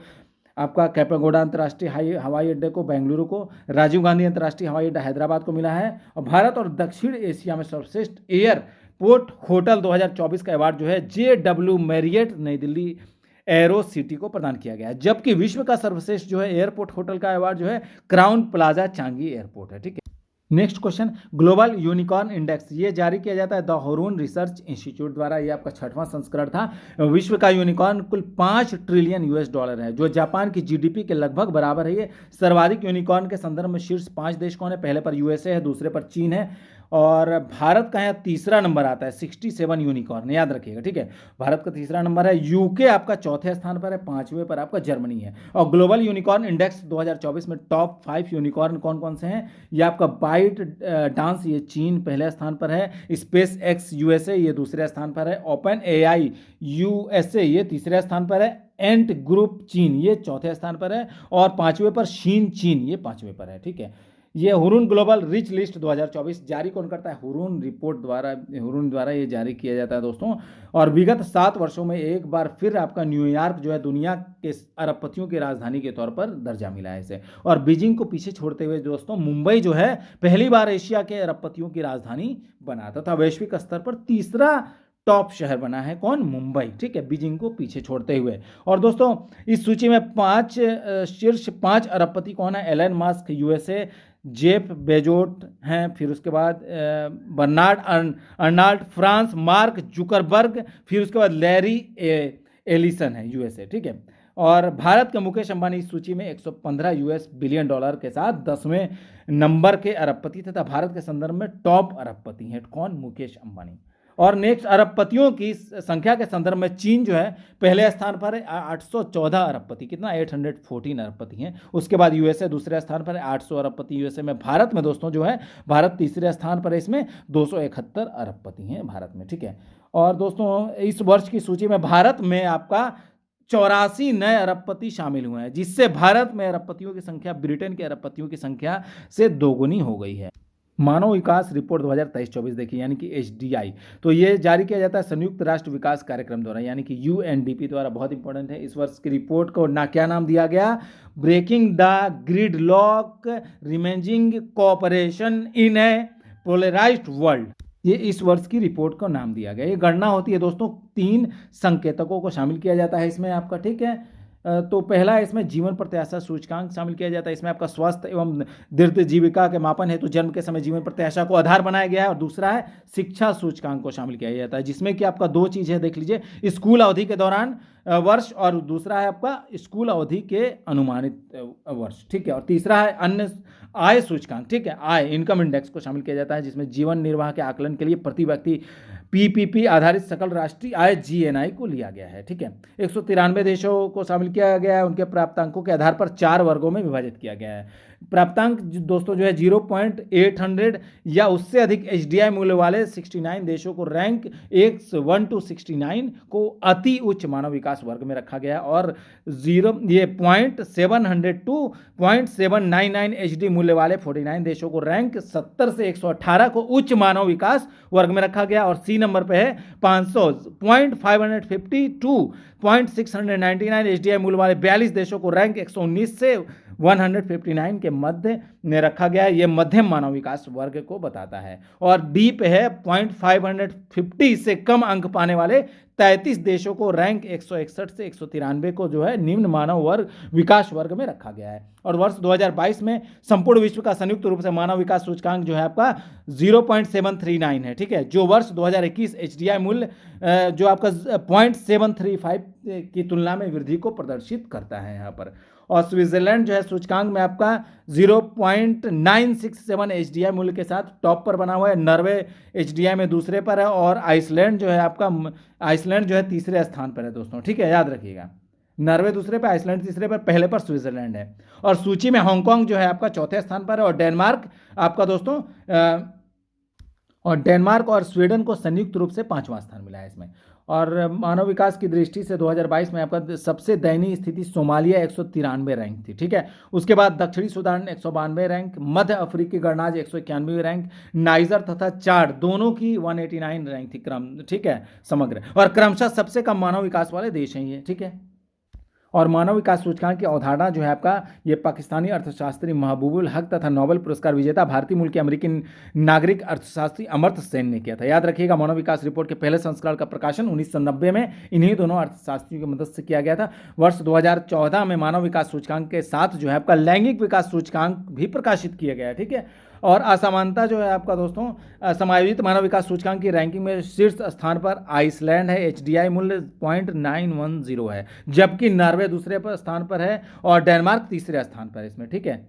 Speaker 1: आपका कैपेगोडा अंतर्राष्ट्रीय हवाई अड्डे को बेंगलुरु को, राजीव गांधी अंतर्राष्ट्रीय हवाई अड्डा हैदराबाद को मिला है। और भारत और दक्षिण एशिया में सर्वश्रेष्ठ एयरपोर्ट होटल 2024 का अवार्ड जो है JW मैरियट नई दिल्ली एरो सिटी को प्रदान किया गया है। जबकि विश्व का सर्वश्रेष्ठ जो है एयरपोर्ट होटल का अवार्ड जो है क्राउन प्लाजा चांगी एयरपोर्ट है। ठीक है, next question, global unicorn index ये जारी किया जाता है द हुरून रिसर्च इंस्टीट्यूट द्वारा। ये आपका 6वां संस्करण था। विश्व का यूनिकॉर्न कुल 5 ट्रिलियन US डॉलर है, जो जापान की GDP के लगभग बराबर है। ये सर्वाधिक यूनिकॉर्न के संदर्भ में शीर्ष 5 देश कौन है? पहले पर USA है, दूसरे पर चीन है, और भारत का यहाँ तीसरा नंबर आता है 67 यूनिकॉर्न, याद रखिएगा। ठीक है, भारत का तीसरा नंबर है। यूके आपका चौथे स्थान पर है, 5वें पर आपका जर्मनी है। और ग्लोबल यूनिकॉर्न इंडेक्स 2024 में टॉप 5 यूनिकॉर्न कौन कौन से हैं? ये आपका बाइट डांस ये चीन पहले स्थान पर है, स्पेस एक्स USA ये दूसरे स्थान पर है, ओपन AI USA ये तीसरे स्थान पर है, एंट ग्रुप चीन ये चौथे स्थान पर है, और 5वें पर शीन चीन ये 5वें पर है। ठीक है, ये हुरून ग्लोबल रिच लिस्ट 2024 जारी कौन करता है? हुरून द्वारा ये जारी किया जाता है दोस्तों। और विगत 7 वर्षों में एक बार फिर आपका न्यूयॉर्क जो है दुनिया के अरबपतियों की राजधानी के तौर पर दर्जा मिला है इसे। और बीजिंग को पीछे छोड़ते हुए दोस्तों मुंबई जो है पहली बार एशिया के अरबपतियों की राजधानी बना तथा वैश्विक स्तर पर तीसरा टॉप शहर बना है कौन? मुंबई। ठीक है, बीजिंग को पीछे छोड़ते हुए। और दोस्तों इस सूची में शीर्ष 5 अरबपति कौन है? Elon Musk USA, Jeff Bezos हैं, फिर उसके बाद Bernard Arnault France, Mark Zuckerberg, फिर उसके बाद लैरी एलिसन है USA। ठीक है, और भारत के मुकेश अंबानी इस सूची में 115 बिलियन डॉलर के साथ 10वें नंबर के अरबपति तथा भारत के संदर्भ में टॉप अरबपति हैं कौन? मुकेश अंबानी। और नेक्स्ट अरबपतियों की संख्या के संदर्भ में चीन जो है पहले स्थान पर है, 814 अरबपति, कितना? 814 अरबपति हैं। उसके बाद USA दूसरे स्थान पर है, 800 अरबपति USA में। भारत में दोस्तों जो है भारत तीसरे स्थान पर है, इसमें 271 अरबपति हैं भारत में। ठीक है, और दोस्तों इस वर्ष की सूची में भारत में आपका 84 नए अरबपति शामिल हुए हैं, जिससे भारत में अरबपतियों की संख्या ब्रिटेन के अरबपतियों की संख्या से दोगुनी हो गई है। मानव विकास रिपोर्ट 2023-24 देखिए, यानी कि HDI, तो ये जारी किया जाता है संयुक्त राष्ट्र विकास कार्यक्रम द्वारा, यानी कि UNDP द्वारा। बहुत इंपॉर्टेंट है। इस वर्ष की रिपोर्ट को क्या नाम दिया गया? Breaking the gridlock, reimagining cooperation in a polarised world, ये इस वर्ष की रिपोर्ट को नाम दिया गया। ये गणना होती है दोस्तों, 3 संकेतकों को शामिल किया जाता है इसमें आपका। ठीक है, तो पहला इसमें जीवन प्रत्याशा सूचकांक शामिल किया जाता है। इसमें आपका स्वास्थ्य एवं दीर्घ जीविका के मापन हेतु जन्म के समय जीवन प्रत्याशा को आधार बनाया गया है। और दूसरा है शिक्षा सूचकांक को शामिल किया जाता है, जिसमें कि आपका 2 चीज़ है, देख लीजिए, स्कूल अवधि के दौरान वर्ष, और दूसरा है आपका स्कूल अवधि के अनुमानित वर्ष। ठीक है, और तीसरा है अन्य आय सूचकांक। ठीक है, आय इनकम इंडेक्स को शामिल किया जाता है, जिसमें जीवन निर्वाह के आकलन के लिए प्रति व्यक्ति PPP आधारित सकल राष्ट्रीय आय GNI को लिया गया है। ठीक है, 193 देशों को शामिल किया गया है, उनके प्राप्तांकों के आधार पर 4 वर्गों में विभाजित किया गया है। प्राप्तांक दोस्तों जो है 0.800 या उससे अधिक HDI मूल्य वाले 69 देशों को रैंक 1 to 69 को अति उच्च मानव विकास वर्ग में रखा गया और 0.700 टू 0.799 HD मूल्य वाले 49 देशों को रैंक 70 से 118 को उच्च मानव विकास वर्ग में रखा गया और C नंबर पे है 550 टू 0.699 HDI मूल्य वाले 42 देशों को रैंक 119 से 159 के मध्य में रखा गया। ये मध्यम मानव विकास वर्ग को बताता है। और डी पे है 0.550 से कम अंक पाने वाले 33 देशों को रैंक 161 से 193 को जो है निम्न मानव वर्ग विकास वर्ग में रखा गया है। और वर्ष 2022 में संपूर्ण विश्व का संयुक्त रूप से मानव विकास सूचकांक जो है आपका 0.739 है, ठीक है, जो वर्ष 2021 HDI मूल्य जो आपका 0.735 की तुलना में वृद्धि को प्रदर्शित करता है यहाँ पर। और स्विट्जरलैंड जो है सूचकांक में आपका 0.967 HDI मूल्य के साथ टॉप पर बना हुआ है। नॉर्वे HDI में दूसरे पर है और आइसलैंड जो है तीसरे स्थान पर है दोस्तों, ठीक है, याद रखिएगा। नॉर्वे दूसरे पर, आइसलैंड तीसरे पर, पहले पर स्विट्जरलैंड है। और सूची में हांगकांग जो है आपका चौथे स्थान पर है और डेनमार्क आपका दोस्तों और डेनमार्क और स्वीडन को संयुक्त रूप से 5वां स्थान मिला है इसमें। और मानव विकास की दृष्टि से 2022 में आपका सबसे दयनीय स्थिति सोमालिया 193 रैंक थी, ठीक है। उसके बाद दक्षिणी सूडान 192 रैंक, मध्य अफ्रीकी गणराज्य 191 रैंक, नाइजर तथा चाड दोनों की 189 रैंक थी क्रम, ठीक है, समग्र। और क्रमशः सबसे कम मानव विकास वाले देश हैं ये, ठीक है। और मानव विकास सूचकांक की अवधारणा जो है आपका ये पाकिस्तानी अर्थशास्त्री महबूबुल हक तथा नोबेल पुरस्कार विजेता भारतीय मूल के अमेरिकी नागरिक अर्थशास्त्री अमर्त्य सेन ने किया था। याद रखिएगा, मानव विकास रिपोर्ट के पहले संस्करण का प्रकाशन 1990 में इन्हीं दोनों अर्थशास्त्रियों की मदद से किया गया था। वर्ष 2014 में मानव विकास सूचकांक के साथ जो है आपका लैंगिक विकास सूचकांक भी प्रकाशित किया गया है, ठीक है। और असमानता जो है आपका दोस्तों समायोजित मानव विकास सूचकांक की रैंकिंग में शीर्ष स्थान पर आइसलैंड है, HDI मूल्य 0.910 है, जबकि नॉर्वे दूसरे पर स्थान पर है और डेनमार्क तीसरे स्थान पर है इसमें, ठीक है।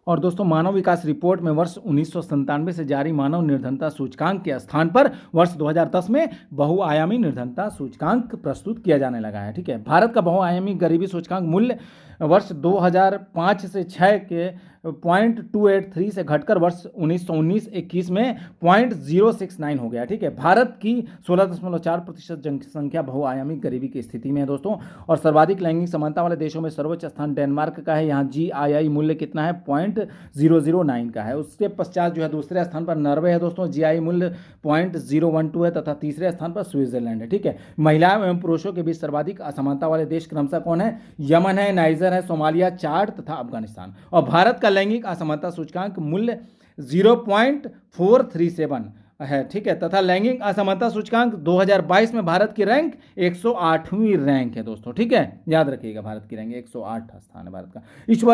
Speaker 1: और दोस्तों मानव विकास रिपोर्ट में वर्ष 1997 से जारी मानव निर्धनता सूचकांक के स्थान पर वर्ष 2010 में बहुआयामी निर्धनता सूचकांक प्रस्तुत किया जाने लगा है, ठीक है। भारत का बहुआयामी गरीबी सूचकांक मूल्य वर्ष 2005 से 6 के 0.283 से घटकर वर्ष 1919-21 में 0.069 हो गया, ठीक है। भारत की 16.4% जनसंख्या बहुआयामी गरीबी की स्थिति में है दोस्तों। और सर्वाधिक लैंगिक समानता वाले देशों में सर्वोच्च स्थान डेनमार्क का है, यहाँ GII मूल्य कितना है 0.009 का है। उसके पश्चात जो है दूसरे स्थान पर नॉर्वे है दोस्तों, GI मूल्य 0.012 है तथा तीसरे स्थान पर स्विट्जरलैंड है, ठीक है। महिलाओं एवं पुरुषों के बीच सर्वाधिक असमानता वाले देश क्रमशः कौन है? यमन है, नाइजर है, सोमालिया, चाड तथा अफगानिस्तान। और भारत का लैंगिक असमानता सूचकांक मूल्य 0.437 है, ठीक है, तथा लैंगिक असमानता सूचकांक 2022 में भारत की रैंक 108वीं रैंक है दोस्तों, ठीक है, याद रखिएगा भारत की रैंक 108 स्थान है भारत का। इस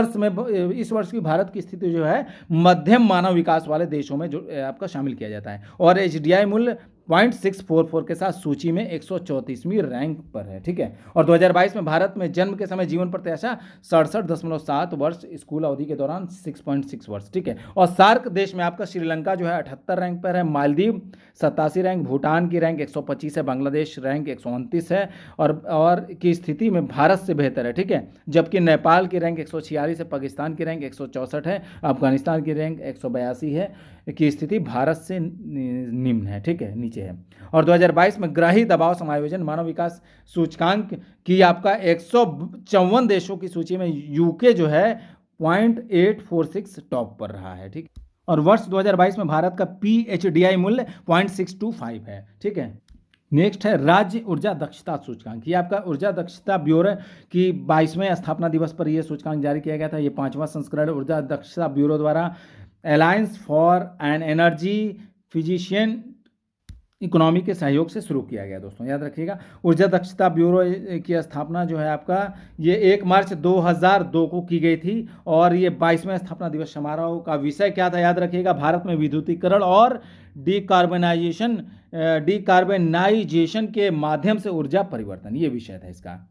Speaker 1: वर्ष की भारत की स्थिति जो है मध्यम मानव विकास वाले देशों में जो आपका शामिल किया जाता है और HDI मूल्य 0.644 के साथ सूची में 134वीं रैंक पर है, ठीक है। और 2022 में भारत में जन्म के समय जीवन प्रत्याशा 67.7 वर्ष, स्कूल अवधि के दौरान 6.6 वर्ष, ठीक है। और सार्क देश में आपका श्रीलंका जो है 78 रैंक पर है, मालदीव 87 रैंक, भूटान की रैंक 125 है, बांग्लादेश रैंक 129 है और की स्थिति में भारत से बेहतर है, ठीक है। जबकि नेपाल की रैंक 146 है, पाकिस्तान की रैंक 164 है, अफगानिस्तान की रैंक 182 है की स्थिति भारत से निम्न है, ठीक है, नीचे है। और 2022 में ग्राही दबाव समायोजन मानव विकास सूचकांक की आपका 154 देशों की सूची में यूके जो है 0.846 टॉप पर रहा है, ठीक। और वर्ष 2022 में भारत का PHDI मूल्य 0.625 है, ठीक है। नेक्स्ट है राज्य ऊर्जा दक्षता सूचकांक। ये आपका ऊर्जा दक्षता ब्यूरो की 22वें स्थापना दिवस पर यह सूचकांक जारी किया गया था। ये 5वां संस्करण ऊर्जा दक्षता ब्यूरो द्वारा alliance for an energy efficient economy के सहयोग से शुरू किया गया दोस्तों, याद रखिएगा। ऊर्जा दक्षता ब्यूरो की स्थापना जो है आपका ये 1 मार्च 2002 को की गई थी और ये 22वें स्थापना दिवस समारोह का विषय क्या था, याद रखिएगा, भारत में विद्युतीकरण और डिकार्बनाइजेशन के माध्यम से ऊर्जा परिवर्तन, ये विषय था इसका।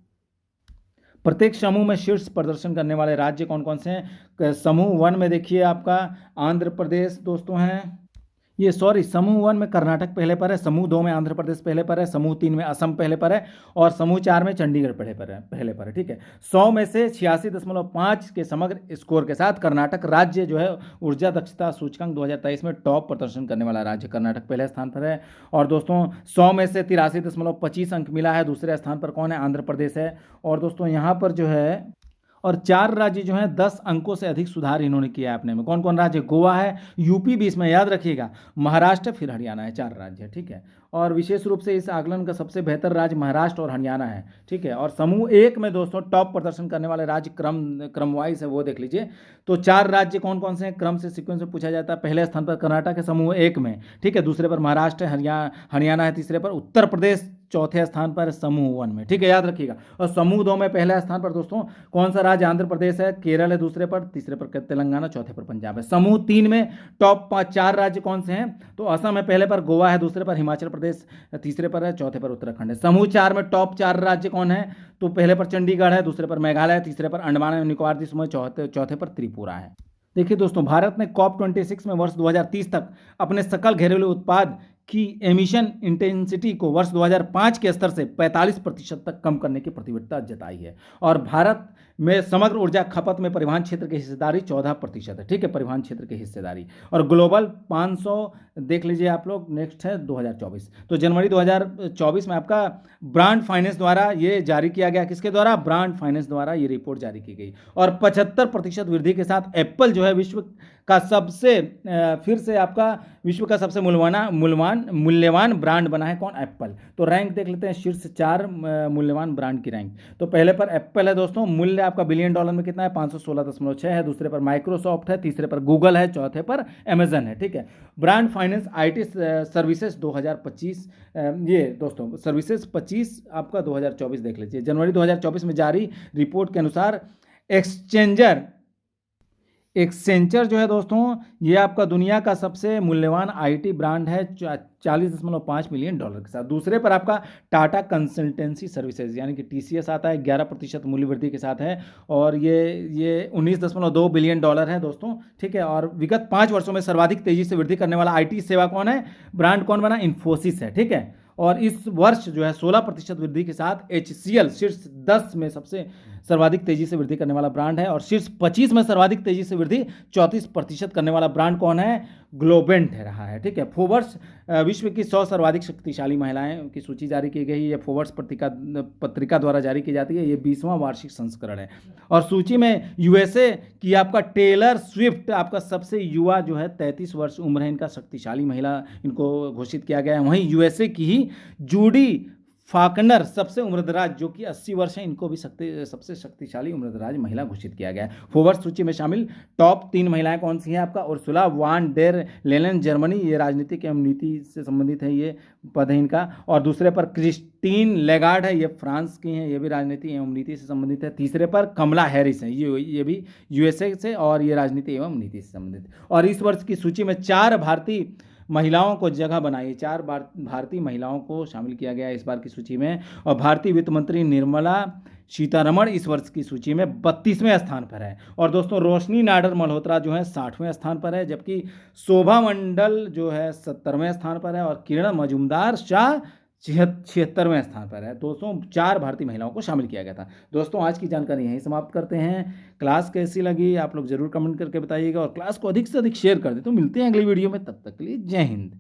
Speaker 1: प्रत्येक समूह में शीर्ष प्रदर्शन करने वाले राज्य कौन कौन से हैं? समूह 1 में देखिए आपका आंध्र प्रदेश दोस्तों हैं, ये सॉरी, समूह 1 में कर्नाटक पहले पर है, समूह 2 में आंध्र प्रदेश पहले पर है, समूह 3 में असम पहले पर है और समूह 4 में चंडीगढ़ पहले पर है। ठीक है, 100 में से 86.5 के समग्र स्कोर के साथ कर्नाटक राज्य जो है ऊर्जा दक्षता सूचकांक 2023 में टॉप प्रदर्शन करने वाला राज्य कर्नाटक पहले स्थान पर है। और दोस्तों 100 में से 83.25 अंक मिला है। दूसरे स्थान पर कौन है? आंध्र प्रदेश है। और दोस्तों यहाँ पर जो है और 4 राज्य जो हैं 10 अंकों से अधिक सुधार इन्होंने किया है अपने में। कौन कौन राज्य? गोवा है, यूपी भी इसमें याद रखिएगा, महाराष्ट्र, फिर हरियाणा है। 4 राज्य है। ठीक है, और विशेष रूप से इस आकलन का सबसे बेहतर राज्य महाराष्ट्र और हरियाणा है। ठीक है, और समूह 1 में दोस्तों टॉप प्रदर्शन करने वाले राज्य क्रम वाइज है, वो देख लीजिए। तो 4 राज्य कौन कौन से हैं? क्रम से सीक्वेंस में पूछा जाता है। पहले स्थान पर कर्नाटक है समूह 1 में। ठीक है, दूसरे पर महाराष्ट्र है, हरियाणा है, तीसरे पर उत्तर प्रदेश, चौथे स्थान पर समूह 1 में। ठीक है, याद रखिएगा। और समूह 2 में पहले स्थान पर दोस्तों कौन सा राज्य? आंध्र प्रदेश है, केरल है दूसरे पर, तीसरे पर तेलंगाना, चौथे पर पंजाब है। समूह 3 में टॉप 4 राज्य कौन से हैं? तो असम है पहले पर, गोवा है दूसरे पर, हिमाचल प्रदेश तीसरे पर है, चौथे पर उत्तराखंड है। समूह 4 में टॉप 4 राज्य कौन है? तो पहले पर चंडीगढ़ है, दूसरे पर मेघालय है, तीसरे पर अंडमान एवं निकोबार द्वीप समूह, चौथे पर त्रिपुरा है। देखिए दोस्तों, भारत ने COP26 में वर्ष 2030 तक अपने सकल घरेलू उत्पाद की एमिशन इंटेंसिटी को वर्ष 2005 के स्तर से 45% तक कम करने की प्रतिबद्धता जताई है। और भारत में समग्र ऊर्जा खपत में परिवहन क्षेत्र की हिस्सेदारी 14% है। ठीक है, परिवहन क्षेत्र की हिस्सेदारी। और ग्लोबल 500 देख लीजिए आप लोग, नेक्स्ट है 2024। तो जनवरी 2024 में आपका ब्रांड फाइनेंस द्वारा ये जारी किया गया। किसके द्वारा? ब्रांड फाइनेंस द्वारा ये रिपोर्ट जारी की गई। और 75% वृद्धि के साथ एप्पल जो है विश्व का सबसे फिर से आपका विश्व का सबसे मूल्यवान ब्रांड बना है। कौन? एप्पल। तो रैंक देख लेते हैं, शीर्ष 4 मूल्यवान ब्रांड की रैंक। तो पहले पर एप्पल है दोस्तों, मूल्य आपका बिलियन डॉलर में कितना है? 516.6 है। दूसरे पर माइक्रोसॉफ्ट है, तीसरे पर गूगल है, चौथे पर अमेजन है। ठीक है, ब्रांड फाइनेंस IT सर्विसेज 2025, ये दोस्तों सर्विसेज 25 आपका 2024 देख लीजिए। जनवरी 2024 में जारी रिपोर्ट के अनुसार एक्सेंचर जो है दोस्तों, ये आपका दुनिया का सबसे मूल्यवान IT ब्रांड है 40.5 मिलियन डॉलर के साथ। दूसरे पर आपका टाटा कंसल्टेंसी सर्विसेज यानी कि TCS आता है, 11% मूल्य वृद्धि के साथ है। और ये 19.2 बिलियन डॉलर है दोस्तों। ठीक है, और विगत 5 वर्षों में सर्वाधिक तेजी से वृद्धि करने वाला IT सेवा कौन है? ब्रांड कौन बना? इन्फोसिस है। ठीक है, और इस वर्ष जो है 16% वृद्धि के साथ HCL शीर्ष 10 में सबसे सर्वाधिक तेजी से वृद्धि करने वाला ब्रांड है। और शीर्ष 25 में सर्वाधिक तेजी से वृद्धि 34% करने वाला ब्रांड कौन है? ग्लोबेंट है रहा है। ठीक है, फोर्ब्स विश्व की 100 सर्वाधिक शक्तिशाली महिलाएं की सूची जारी की गई है। ये फोर्ब्स पत्रिका द्वारा जारी की जाती है। ये 20वां वार्षिक संस्करण है। और सूची में USA की आपका टेलर स्विफ्ट आपका सबसे युवा जो है 33 वर्ष उम्र है इनका, शक्तिशाली महिला इनको घोषित किया गया है। वहीं USA की ही जूडी फाकनर सबसे उम्रदराज जो कि 80 वर्ष है, इनको भी सबसे शक्तिशाली उम्रदराज महिला घोषित किया गया है। फोर्ब्स सूची में शामिल टॉप 3 महिलाएं कौन सी हैं? आपका Ursula van der Leyen Germany, ये राजनीतिक एवं नीति से संबंधित है, ये पद है इनका। और दूसरे पर क्रिस्टीन लेगार्ड है, ये फ्रांस की हैं, ये भी राजनीति एवं नीति से संबंधित है। तीसरे पर कमला हैरिस है, ये भी USA से और ये राजनीति एवं नीति से संबंधित। और इस वर्ष की सूची में 4 भारतीय महिलाओं को जगह बनाई, 4 भारतीय महिलाओं को शामिल किया गया इस बार की सूची में। और भारतीय वित्त मंत्री निर्मला सीतारमण इस वर्ष की सूची में 32वें स्थान पर है। और दोस्तों रोशनी नाडर मल्होत्रा जो है 60वें स्थान पर है, जबकि शोभा मंडल जो है 70वें स्थान पर है और किरण मजूमदार शाह 76वें स्थान पर है। दोस्तों 4 भारतीय महिलाओं को शामिल किया गया था। दोस्तों आज की जानकारी यहीं समाप्त करते हैं। क्लास कैसी लगी आप लोग जरूर कमेंट करके बताइएगा और क्लास को अधिक से अधिक शेयर कर दें। तो मिलते हैं अगली वीडियो में, तब तक के लिए जय हिंद।